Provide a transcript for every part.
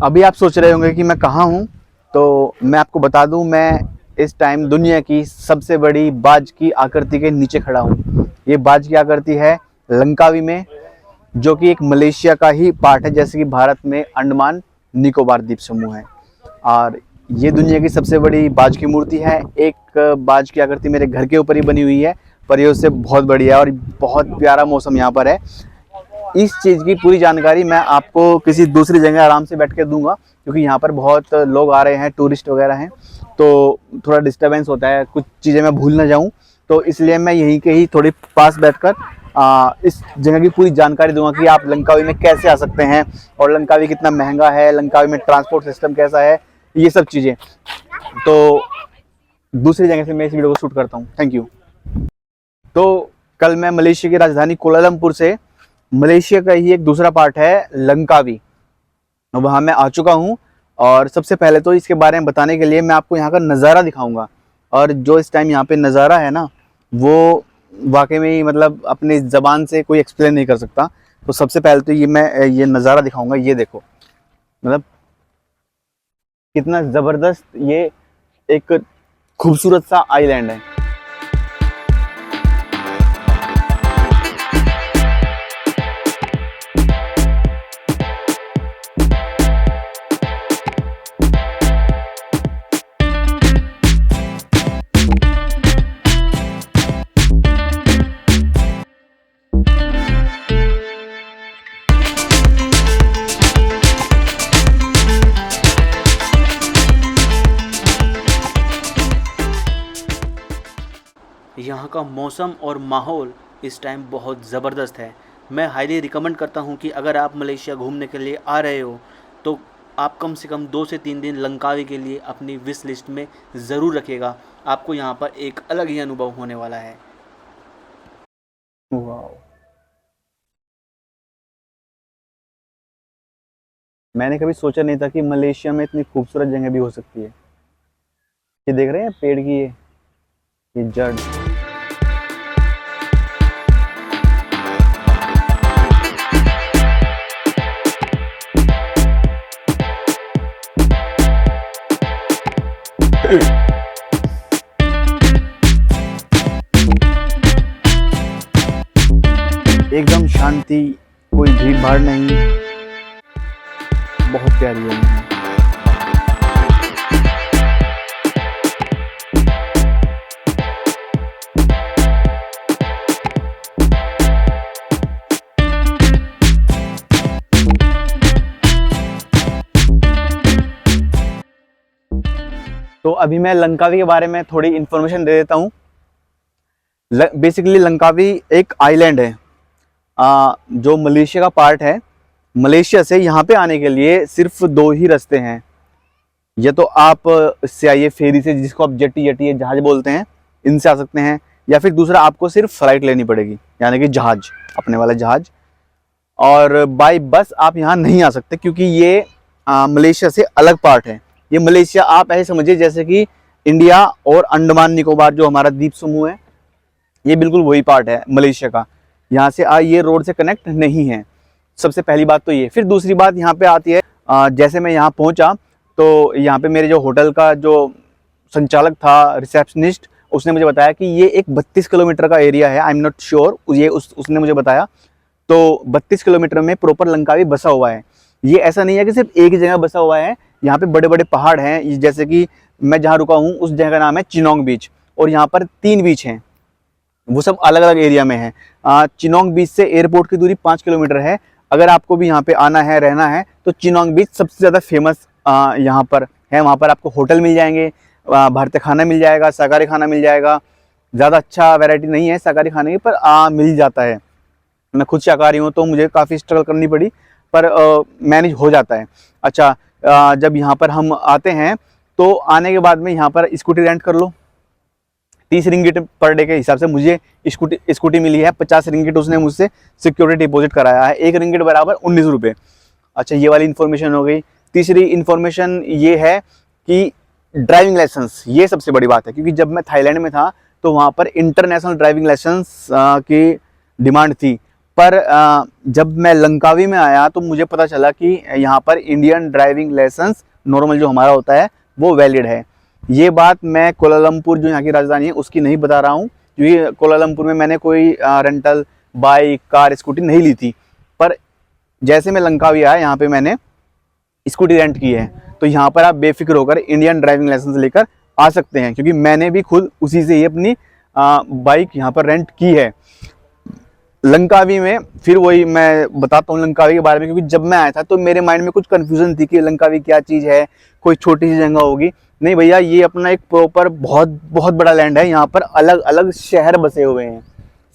अभी आप सोच रहे होंगे कि मैं कहाँ हूँ। तो मैं आपको बता दूँ, मैं इस टाइम दुनिया की सबसे बड़ी बाज की आकृति के नीचे खड़ा हूँ। ये बाज की आकृति है लंकावी में, जो कि एक मलेशिया का ही पार्ट है, जैसे कि भारत में अंडमान निकोबार द्वीप समूह है। और ये दुनिया की सबसे बड़ी बाज की मूर्ति है। एक बाज की आकृति मेरे घर के ऊपर ही बनी हुई है, पर ये उससे बहुत बड़ी है और बहुत प्यारा मौसम यहाँ पर है। इस चीज़ की पूरी जानकारी मैं आपको किसी दूसरी जगह आराम से बैठ के दूंगा, क्योंकि यहाँ पर बहुत लोग आ रहे हैं, टूरिस्ट वगैरह हैं, तो थोड़ा डिस्टर्बेंस होता है, कुछ चीज़ें मैं भूल ना जाऊँ। तो इसलिए मैं यहीं के ही थोड़ी पास बैठकर इस जगह की पूरी जानकारी दूंगा कि आप लंकावी में कैसे आ सकते हैं और लंकावी कितना महंगा है, लंकावी में ट्रांसपोर्ट सिस्टम कैसा है, ये सब चीज़ें। तो दूसरी जगह से मैं इस वीडियो को शूट करता हूँ। Thank you. तो कल मैं मलेशिया की राजधानी कोलालमपुर से, मलेशिया का ही एक दूसरा पार्ट है लंकावी, वहाँ मैं आ चुका हूँ। और सबसे पहले तो इसके बारे में बताने के लिए मैं आपको यहाँ का नज़ारा दिखाऊंगा। और जो इस टाइम यहाँ पे नज़ारा है ना, वो वाकई में ही मतलब अपनी ज़बान से कोई एक्सप्लेन नहीं कर सकता। तो सबसे पहले तो ये नज़ारा दिखाऊंगा। ये देखो, मतलब कितना ज़बरदस्त ये एक खूबसूरत सा आइलैंड है। यहाँ का मौसम और माहौल इस टाइम बहुत ज़बरदस्त है। मैं हाईली रिकमेंड करता हूँ कि अगर आप मलेशिया घूमने के लिए आ रहे हो तो आप कम से कम 2 से 3 दिन लंकावी के लिए अपनी विश लिस्ट में ज़रूर रखिएगा। आपको यहाँ पर एक अलग ही अनुभव होने वाला है। वाह, मैंने कभी सोचा नहीं था कि मलेशिया में इतनी खूबसूरत जगह भी हो सकती है। ये देख रहे हैं पेड़ की ये जड़। एकदम शांति, कोई भीड़ भाड़ नहीं, बहुत प्यारी है। तो अभी मैं लंकावी के बारे में थोड़ी इन्फॉर्मेशन दे देता हूँ। बेसिकली लंकावी एक आइलैंड है जो मलेशिया का पार्ट है। मलेशिया से यहाँ पे आने के लिए सिर्फ 2 ही रास्ते हैं। या तो आप इससे आइए फेरी से, जिसको आप जट्टी जट्टी जहाज बोलते हैं, इनसे आ सकते हैं, या फिर दूसरा आपको सिर्फ फ्लाइट लेनी पड़ेगी, यानी कि जहाज, अपने वाला जहाज। और बाय बस आप यहाँ नहीं आ सकते, क्योंकि ये मलेशिया से अलग पार्ट है। ये मलेशिया आप ऐसे समझिए जैसे कि इंडिया और अंडमान निकोबार जो हमारा द्वीप समूह है, ये बिल्कुल वही पार्ट है मलेशिया का। यहाँ से ये रोड से कनेक्ट नहीं है। सबसे पहली बात तो ये। फिर दूसरी बात यहाँ पे आती है, जैसे मैं यहाँ पहुँचा तो यहाँ पे मेरे जो होटल का जो संचालक था, रिसेप्शनिस्ट, उसने मुझे बताया कि ये एक 32 किलोमीटर का एरिया है। आई एम नॉट श्योर, ये उसने मुझे बताया। तो 32 किलोमीटर में प्रॉपर लंकावी बसा हुआ है। ये ऐसा नहीं है कि सिर्फ एक जगह बसा हुआ है। यहाँ पे बड़े बड़े पहाड़ हैं, जैसे कि मैं जहाँ रुका हूँ उस जगह का नाम है चिनोंग बीच, और यहाँ पर 3 बीच हैं, वो सब अलग अलग एरिया में है। चिनोंग बीच से एयरपोर्ट की दूरी 5 किलोमीटर है। अगर आपको भी यहाँ पे आना है, रहना है, तो चिनोंग बीच सबसे ज़्यादा फेमस यहाँ पर है। वहाँ पर आपको होटल मिल जाएंगे, भारतीय खाना मिल जाएगा, शाकाहारी खाना मिल जाएगा। ज़्यादा अच्छा वैरायटी नहीं है शाकाहारी खाने की, पर मिल जाता है। मैं खुद शाकाहारी हूँ तो मुझे काफ़ी स्ट्रगल करनी पड़ी, पर मैनेज हो जाता है। अच्छा, जब यहाँ पर हम आते हैं तो आने के बाद में यहाँ पर स्कूटी रेंट कर लो। 30 रिंगिट पर डे के हिसाब से मुझे स्कूटी मिली है। 50 रिंगिट उसने मुझसे सिक्योरिटी डिपॉजिट कराया है। 1 रिंगिट बराबर 19 रुपये। अच्छा, ये वाली इन्फॉर्मेशन हो गई। तीसरी इन्फॉर्मेशन ये है कि ड्राइविंग लाइसेंस, ये सबसे बड़ी बात है, क्योंकि जब मैं थाईलैंड में था तो वहाँ पर इंटरनेशनल ड्राइविंग लाइसेंस की डिमांड थी। पर जब मैं लंकावी में आया तो मुझे पता चला कि यहाँ पर इंडियन ड्राइविंग लाइसेंस नॉर्मल जो हमारा होता है वो वैलिड है। ये बात मैं कोलालमपुर जो यहाँ की राजधानी है उसकी नहीं बता रहा हूँ, क्योंकि कोलालमपुर में मैंने कोई रेंटल बाइक कार स्कूटी नहीं ली थी। पर जैसे मैं लंकावी आया यहाँ पे मैंने स्कूटी रेंट की है, तो यहाँ पर आप बेफिक्र होकर इंडियन ड्राइविंग लाइसेंस लेकर आ सकते हैं, क्योंकि मैंने भी खुद उसी से ही अपनी बाइक यहाँ पर रेंट की है लंकावी में। फिर वही मैं बताता हूँ लंकावी के बारे में, क्योंकि जब मैं आया था तो मेरे माइंड में कुछ कन्फ्यूजन थी कि लंकावी क्या चीज़ है, कोई छोटी सी जगह होगी। नहीं भैया, ये अपना एक प्रॉपर बहुत बहुत बड़ा लैंड है। यहाँ पर अलग अलग शहर बसे हुए हैं।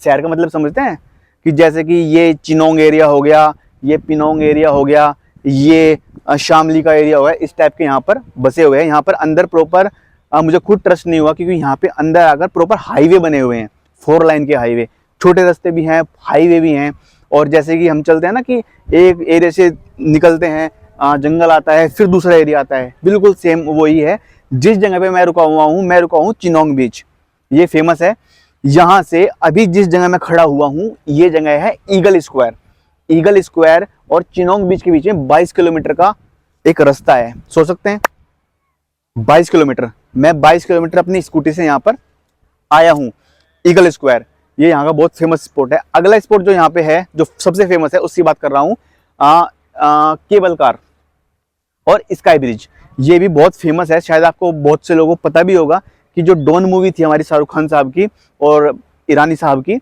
शहर का मतलब समझते हैं कि जैसे कि ये चिनोंग एरिया हो गया, ये पिनोंग एरिया हो गया, ये शामली का एरिया हो गया, इस टाइप के यहाँ पर बसे हुए हैं। यहाँ पर अंदर प्रॉपर मुझे खुद ट्रस्ट नहीं हुआ, क्योंकि यहाँ पे अंदर आकर प्रॉपर हाईवे बने हुए हैं, 4 लाइन के हाईवे, छोटे रास्ते भी हैं, हाईवे भी हैं। और जैसे कि हम चलते हैं ना कि एक एरिया से निकलते हैं, जंगल आता है, फिर दूसरा एरिया आता है, बिल्कुल सेम वही है। जिस जगह पे मैं रुका हूँ चिनोंग बीच, ये फेमस है। यहाँ से अभी जिस जगह मैं खड़ा हुआ हूँ ये जगह है ईगल स्क्वायर। ईगल स्क्वायर और चिनोंग बीच के बीच में 22 किलोमीटर का एक रास्ता है। सोच सकते हैं 22 किलोमीटर, मैं 22 किलोमीटर अपनी स्कूटी से यहाँ पर आया हूँ ईगल स्क्वायर। ये यहाँ का बहुत फेमस स्पॉट है। अगला स्पॉट जो यहाँ पे है, जो सबसे फेमस है, उसकी बात कर रहा हूँ, केबल कार और स्काई ब्रिज। ये भी बहुत फेमस है। शायद आपको बहुत से लोगों को पता भी होगा कि जो डॉन मूवी थी हमारी शाहरुख खान साहब की और ईरानी साहब की,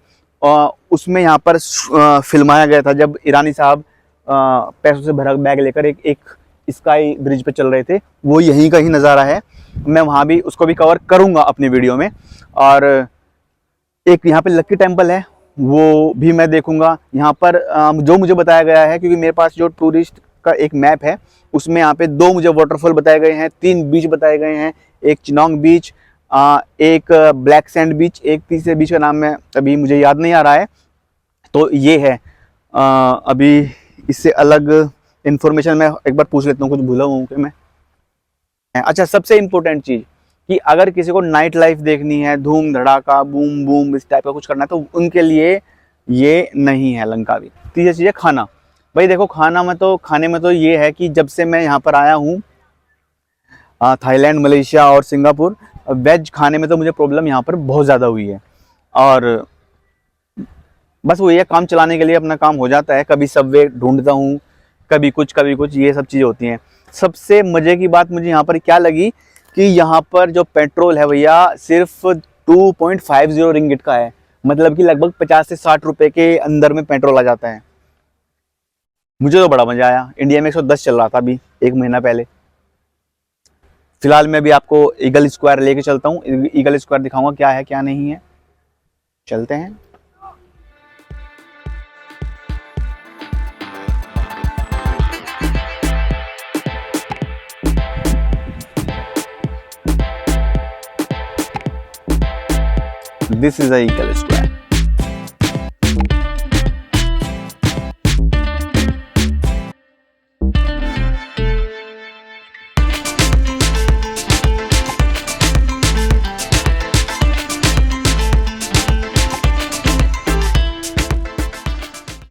उसमें यहाँ पर फिल्माया गया था, जब ईरानी साहब पैसों से भरा बैग लेकर एक स्काई ब्रिज पे चल रहे थे। वो यहीं का ही नज़ारा है। मैं वहाँ भी उसको भी कवर करूँगा अपनी वीडियो में। और एक यहाँ पे लक्की टेम्पल है, वो भी मैं देखूंगा। यहाँ पर जो मुझे बताया गया है, क्योंकि मेरे पास जो टूरिस्ट का एक मैप है उसमें यहाँ पे 2 मुझे वाटरफॉल बताए गए हैं, 3 बीच बताए गए हैं, एक चिनोंग बीच, एक ब्लैक सैंड बीच, एक तीसरे बीच का नाम मैं अभी मुझे याद नहीं आ रहा है। तो ये है। अभी इससे अलग इन्फॉर्मेशन मैं एक बार पूछ लेता हूँ, कुछ भूला हूँ कि मैं। अच्छा, सबसे इम्पोर्टेंट चीज़ कि अगर किसी को नाइट लाइफ देखनी है, धूम धड़ाका बूम बूम इस टाइप का कुछ करना है, तो उनके लिए ये नहीं है लंकावी। तीसरी चीज़ है खाना। भाई देखो, खाने में तो ये है कि जब से मैं यहाँ पर आया हूँ थाईलैंड, मलेशिया और सिंगापुर, वेज खाने में तो मुझे प्रॉब्लम यहाँ पर बहुत ज़्यादा हुई है। और बस वो ये काम चलाने के लिए अपना काम हो जाता है, कभी सबवे ढूंढता हूँ, कभी कुछ, ये सब चीज़ें होती हैं। सबसे मज़े की बात मुझे यहाँ पर क्या लगी कि यहाँ पर जो पेट्रोल है भैया सिर्फ 2.50 रिंगिट का है। मतलब कि लगभग 50 से 60 रुपए के अंदर में पेट्रोल आ जाता है। मुझे तो बड़ा मज़ा आया। इंडिया में 110 चल रहा था अभी 1 महीना पहले। फिलहाल मैं भी आपको ईगल स्क्वायर लेके चलता हूँ, ईगल स्क्वायर दिखाऊंगा क्या है क्या नहीं है। चलते हैं। This is a Eagle Square.